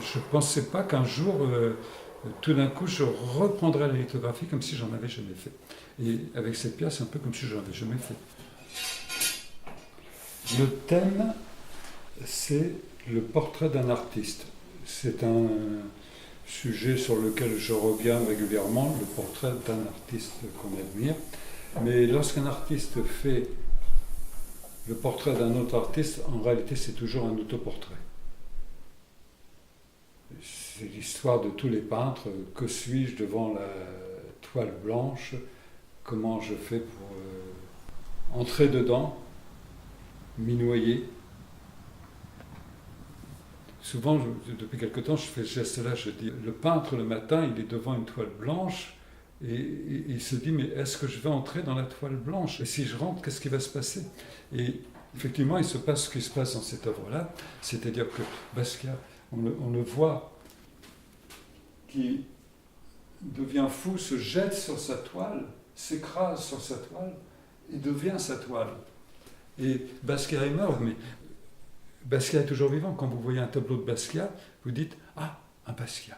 je ne pensais pas qu'un jour, tout d'un coup, je reprendrais la lithographie comme si j'en avais jamais fait. Et avec cette pièce, un peu comme si j'en avais jamais fait. Le thème, c'est le portrait d'un artiste. C'est un sujet sur lequel je reviens régulièrement, le portrait d'un artiste qu'on admire. Mais lorsqu'un artiste fait le portrait d'un autre artiste, en réalité, c'est toujours un autoportrait. C'est l'histoire de tous les peintres. Que suis-je devant la toile blanche? Comment je fais pour entrer dedans, m'y noyer? Souvent, depuis quelque temps, je fais ce geste-là. Je dis, le peintre, le matin, il est devant une toile blanche et il se dit, mais est-ce que je vais entrer dans la toile blanche? Et si je rentre, qu'est-ce qui va se passer? Et effectivement, il se passe ce qui se passe dans cette œuvre-là. C'est-à-dire que Basquiat, on le voit qui devient fou, se jette sur sa toile, s'écrase sur sa toile et devient sa toile. Et Basquiat est mort, mais Basquiat est toujours vivant. Quand vous voyez un tableau de Basquiat, vous dites « Ah, un Basquiat ».